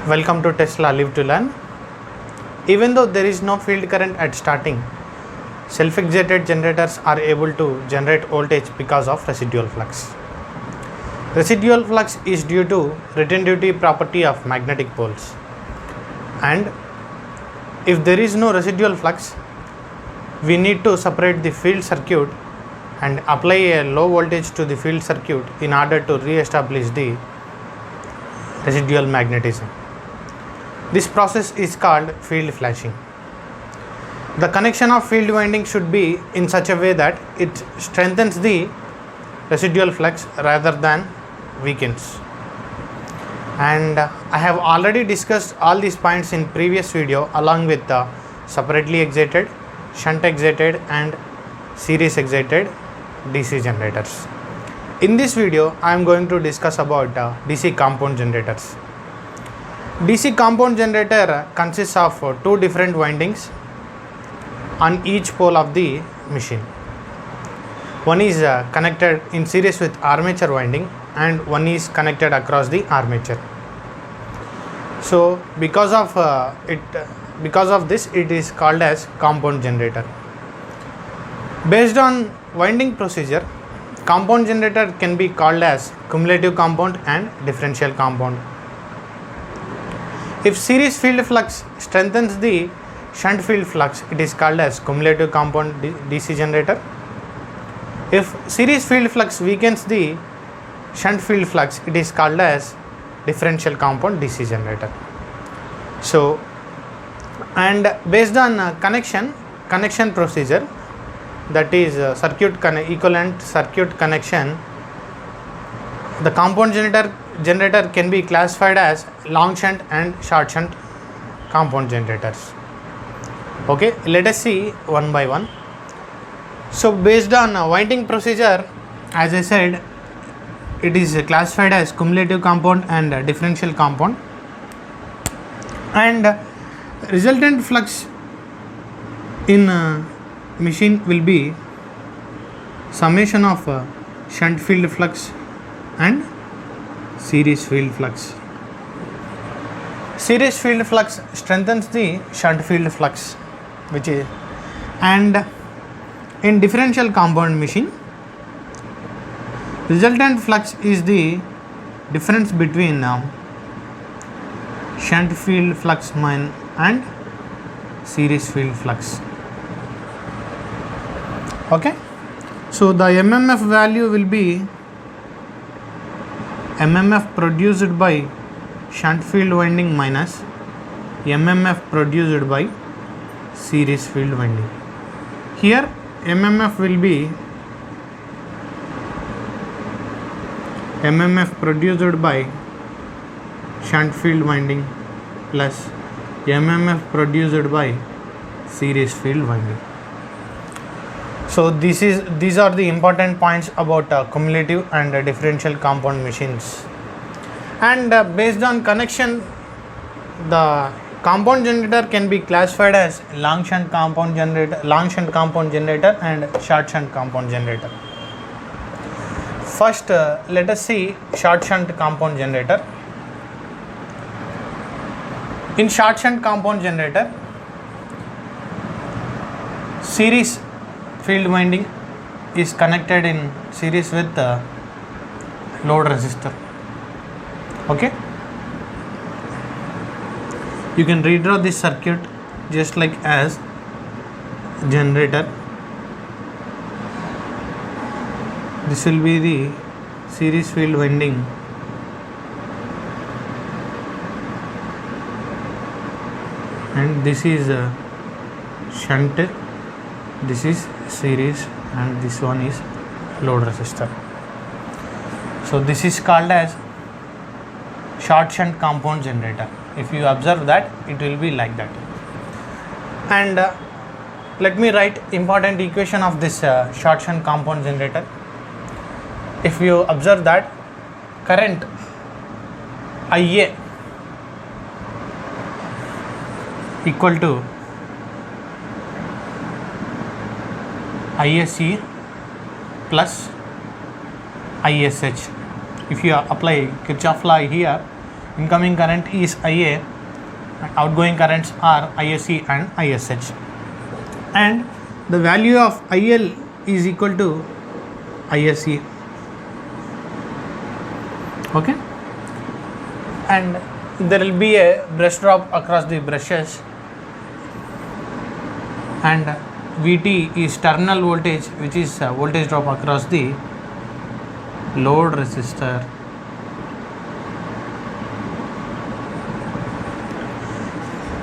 Welcome to Tesla Live to Learn. Even though there is no field current at starting, self-excited generators are able to generate voltage because of residual flux. Residual flux is due to retentivity property of magnetic poles, and if there is no residual flux, we need to separate the field circuit and apply a low voltage to the field circuit in order to re-establish the residual magnetism. This process is called field flashing. The connection of field winding should be in such a way that it strengthens the residual flux rather than weakens. And I have already discussed all these points in previous video along with the separately excited, shunt excited and series excited DC generators. In this video, I am going to discuss about DC compound generators. DC compound generator consists of two different windings on each pole of the machine. One is connected in series with armature winding and one is connected across the armature. So because of this it is called as compound generator. Based on winding procedure, compound generator can be called as cumulative compound and differential compound. If series field flux strengthens the shunt field flux, it is called as cumulative compound DC generator. If series field flux weakens the shunt field flux, it is called as differential compound DC generator. So, and based on connection procedure, that is equivalent circuit connection, the compound generator can be classified as long shunt and short shunt compound generators. Okay, let us see one by one. So based on winding procedure, as I said, it is classified as cumulative compound and differential compound, and resultant flux in machine will be summation of shunt field flux and series field flux. Series field flux strengthens the shunt field flux, which is, and in differential compound machine, resultant flux is the difference between shunt field flux and series field flux. Okay, so the MMF value will be MMF produced by shunt field winding minus MMF produced by series field winding. Here MMF will be MMF produced by shunt field winding plus MMF produced by series field winding. So these are the important points about cumulative and differential compound machines. And based on connection, the compound generator can be classified as long shunt compound generator and short shunt compound generator. First, let us see short shunt compound generator. In short shunt compound generator, series field winding is connected in series with load resistor. Okay, you can redraw this circuit just like as generator. This will be the series field winding and this is shunt, this is series and this one is load resistor. So this is called as short shunt compound generator. If you observe that, it will be like that. And let me write important equation of this short shunt compound generator. If you observe that current IA equal to ISC plus ISH. If you apply Kirchhoff law here, incoming current is IA and outgoing currents are ISC and ISH, and the value of IL is equal to ISC. Okay, and there will be a brush drop across the brushes, and VT is terminal voltage, which is voltage drop across the load resistor.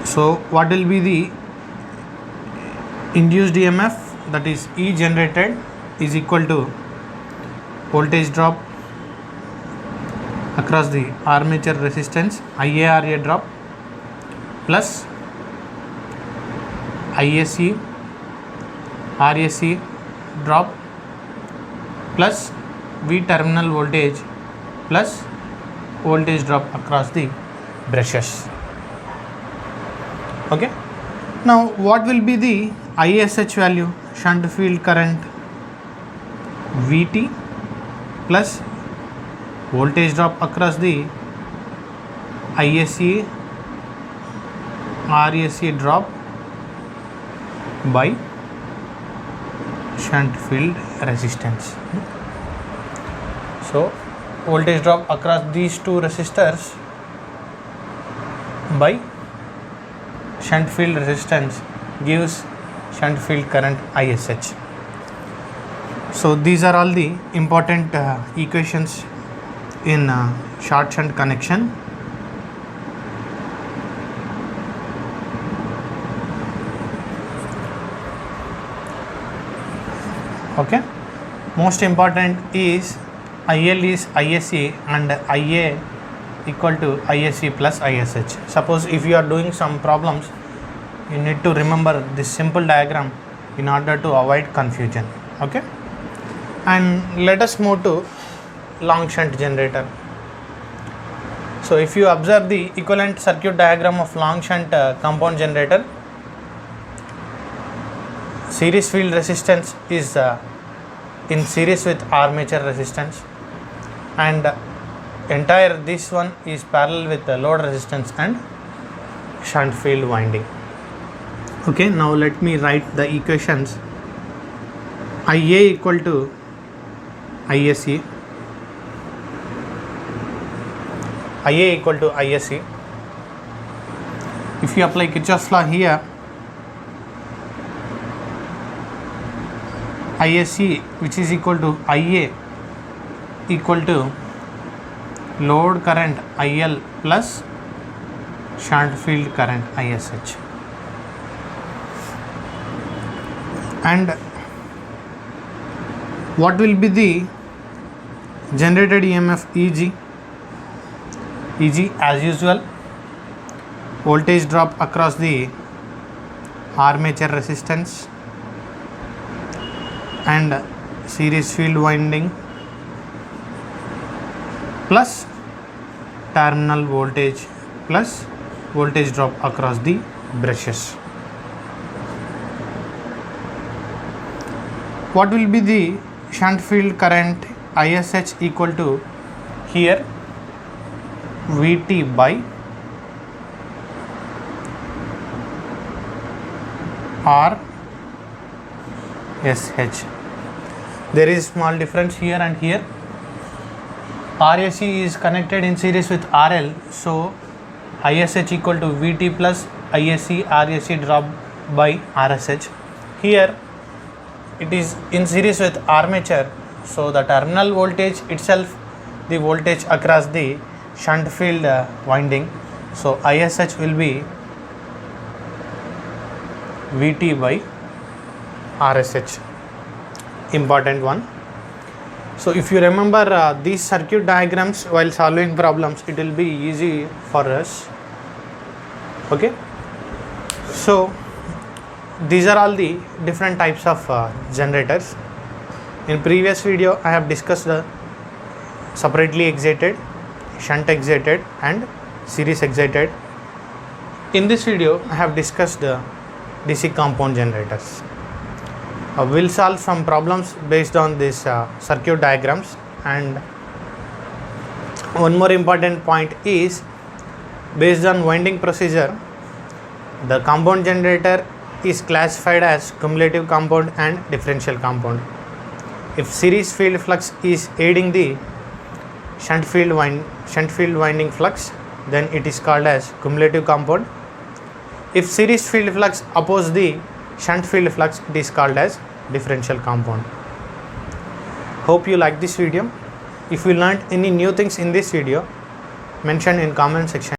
So what will be the induced EMF, that is E generated is equal to voltage drop across the armature resistance IaRa drop plus ISC RAC drop plus V terminal voltage plus voltage drop across the brushes. Okay, now what will be the ISH value? Shunt field current VT plus voltage drop across the ISC RAC drop by shunt field resistance. So voltage drop across these two resistors by shunt field resistance gives shunt field current ISH. So these are all the important equations in short shunt connection. Okay, most important is IL is ISC and IA equal to ISC plus ISH. Suppose if you are doing some problems, you need to remember this simple diagram in order to avoid confusion. Okay, and let us move to long shunt generator. So if you observe the equivalent circuit diagram of long shunt compound generator, series field resistance is in series with armature resistance, and entire this one is parallel with the load resistance and shunt field winding. Okay, now let me write the equations. IA equal to ISC, IA equal to ISC. If you apply Kirchhoff's law here, ISC, which is equal to IA equal to load current IL plus shunt field current ISH, and what will be the generated EMF EG? EG as usual, voltage drop across the armature resistance and series field winding plus terminal voltage plus voltage drop across the brushes. What will be the shunt field current ISH equal to here VT by RSH. There is small difference here and here. RAC is connected in series with RL, so ISH equal to VT plus ISC RAC drop by RSH. Here it is in series with armature, so the terminal voltage itself, the voltage across the shunt field winding, so ISH will be VT by RSH. Important one. So if you remember these circuit diagrams while solving problems, it will be easy for us. Okay, so these are all the different types of generators. In previous video I have discussed the separately excited, shunt excited and series excited. In this video I have discussed the DC compound generators. We'll solve some problems based on these circuit diagrams, and one more important point is Based on winding procedure, the compound generator is classified as cumulative compound and differential compound. If series field flux is aiding the shunt field winding flux, then it is called as cumulative compound. If series field flux opposes the shunt field flux, it is called as differential compound. Hope you like this video. If you learned any new things in this video, mention in comment section.